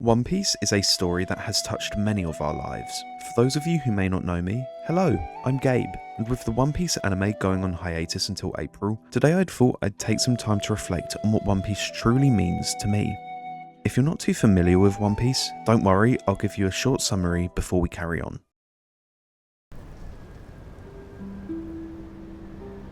One Piece is a story that has touched many of our lives. For those of you who may not know me, hello, I'm Gabe, and with the One Piece anime going on hiatus until April, today I'd thought I'd take some time to reflect on what One Piece truly means to me. If you're not too familiar with One Piece, don't worry, I'll give you a short summary before we carry on.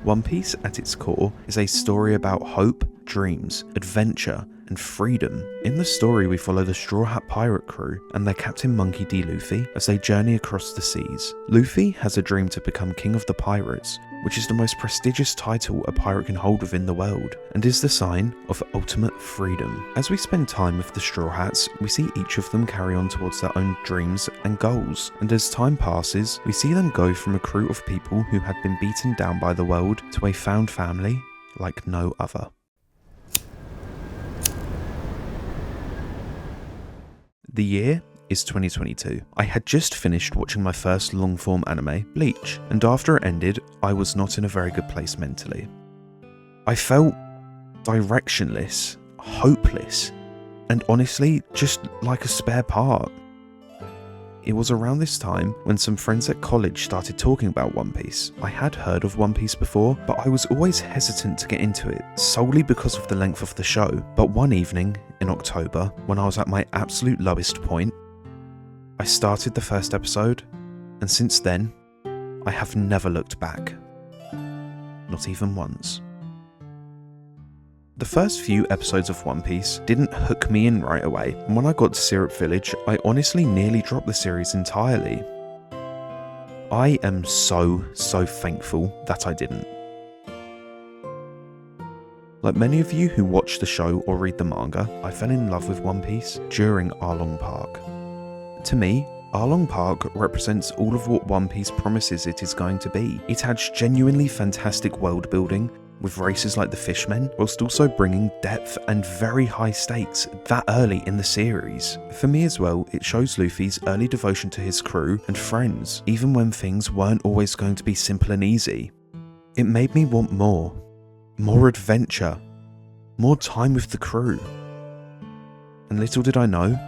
One Piece at its core is a story about hope, dreams, adventure, and freedom. In the story we follow the Straw Hat pirate crew and their captain Monkey D. Luffy as they journey across the seas. Luffy has a dream to become king of the pirates, which is the most prestigious title a pirate can hold within the world, and is the sign of ultimate freedom. As we spend time with the Straw Hats, we see each of them carry on towards their own dreams and goals, and as time passes, we see them go from a crew of people who had been beaten down by the world to a found family like no other. The year is 2022. I had just finished watching my first long-form anime, Bleach, and after it ended, I was not in a very good place mentally. I felt directionless, hopeless, and honestly, just like a spare part. It was around this time when some friends at college started talking about One Piece. I had heard of One Piece before, but I was always hesitant to get into it, solely because of the length of the show. But one evening, in October, when I was at my absolute lowest point, I started the first episode, and since then, I have never looked back. Not even once. The first few episodes of One Piece didn't hook me in right away, and when I got to Syrup Village, I honestly nearly dropped the series entirely. I am so thankful that I didn't. Like many of you who watch the show or read the manga, I fell in love with One Piece during Arlong Park. To me, Arlong Park represents all of what One Piece promises it is going to be. It has genuinely fantastic world building, with races like the Fishmen, whilst also bringing depth and very high stakes that early in the series. For me as well, it shows Luffy's early devotion to his crew and friends, even when things weren't always going to be simple and easy. It made me want more adventure, more time with the crew. And little did I know,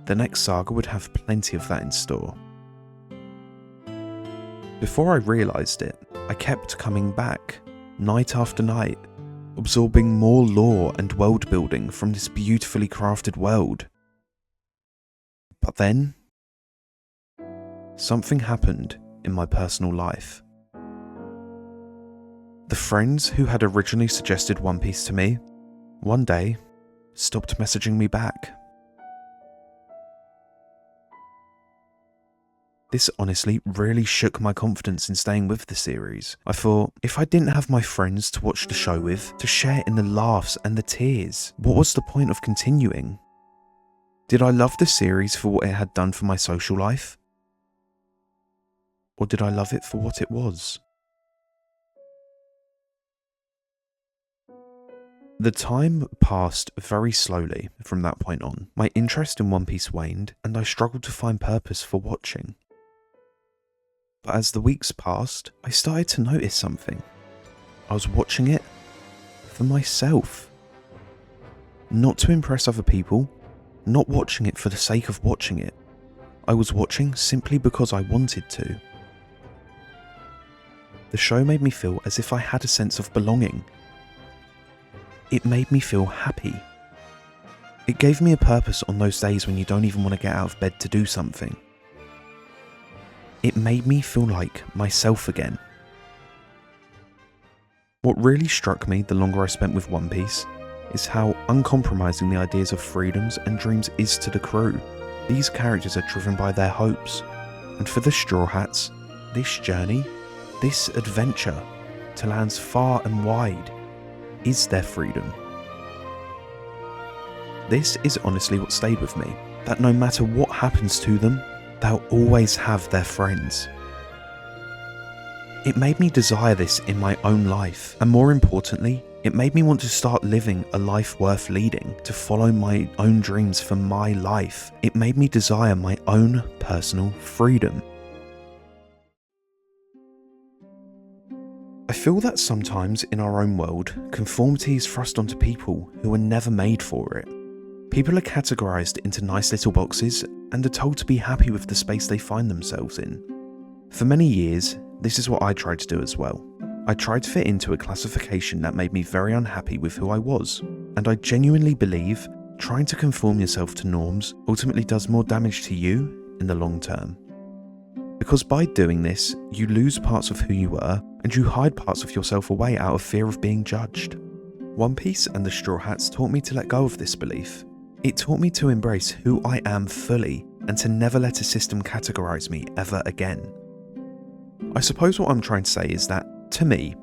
the next saga would have plenty of that in store. Before I realised it, I kept coming back, night after night, absorbing more lore and world building from this beautifully crafted world. But then, something happened in my personal life. The friends who had originally suggested One Piece to me, one day, stopped messaging me back. This honestly really shook my confidence in staying with the series. I thought, if I didn't have my friends to watch the show with, to share in the laughs and the tears, what was the point of continuing? Did I love the series for what it had done for my social life? Or did I love it for what it was? The time passed very slowly from that point on. My interest in One Piece waned, and I struggled to find purpose for watching. But as the weeks passed, I started to notice something. I was watching it for myself. Not to impress other people, not watching it for the sake of watching it. I was watching simply because I wanted to. The show made me feel as if I had a sense of belonging. It made me feel happy. It gave me a purpose on those days when you don't even want to get out of bed to do something. It made me feel like myself again. What really struck me the longer I spent with One Piece is how uncompromising the ideas of freedoms and dreams is to the crew. These characters are driven by their hopes, and for the Straw Hats, this journey, this adventure to lands far and wide is their freedom. This is honestly what stayed with me, that no matter what happens to them, they'll always have their friends. It made me desire this in my own life, and more importantly, it made me want to start living a life worth leading, to follow my own dreams for my life. It made me desire my own personal freedom. I feel that sometimes in our own world, conformity is thrust onto people who were never made for it. People are categorised into nice little boxes and are told to be happy with the space they find themselves in. For many years, this is what I tried to do as well. I tried to fit into a classification that made me very unhappy with who I was, and I genuinely believe trying to conform yourself to norms ultimately does more damage to you in the long term. Because by doing this, you lose parts of who you were, and you hide parts of yourself away out of fear of being judged. One Piece and the Straw Hats taught me to let go of this belief. It taught me to embrace who I am fully, and to never let a system categorise me ever again. I suppose what I'm trying to say is that, to me,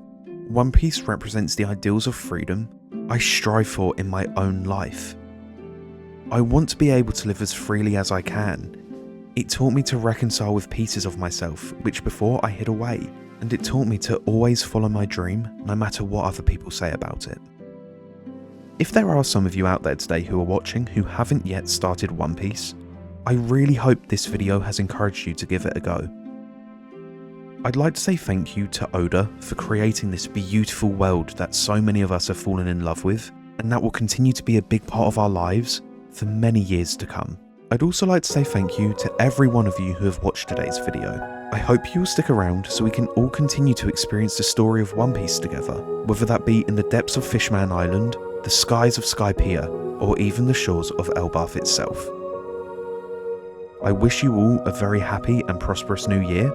One Piece represents the ideals of freedom I strive for in my own life. I want to be able to live as freely as I can. It taught me to reconcile with pieces of myself which before I hid away, and it taught me to always follow my dream no matter what other people say about it. If there are some of you out there today who are watching who haven't yet started One Piece, I really hope this video has encouraged you to give it a go. I'd like to say thank you to Oda for creating this beautiful world that so many of us have fallen in love with, and that will continue to be a big part of our lives for many years to come. I'd also like to say thank you to every one of you who have watched today's video. I hope you will stick around so we can all continue to experience the story of One Piece together, whether that be in the depths of Fishman Island, the skies of Skypiea, or even the shores of Elbaf itself. I wish you all a very happy and prosperous new year.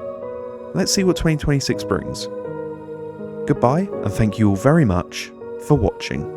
Let's see what 2026 brings. Goodbye, and thank you all very much for watching.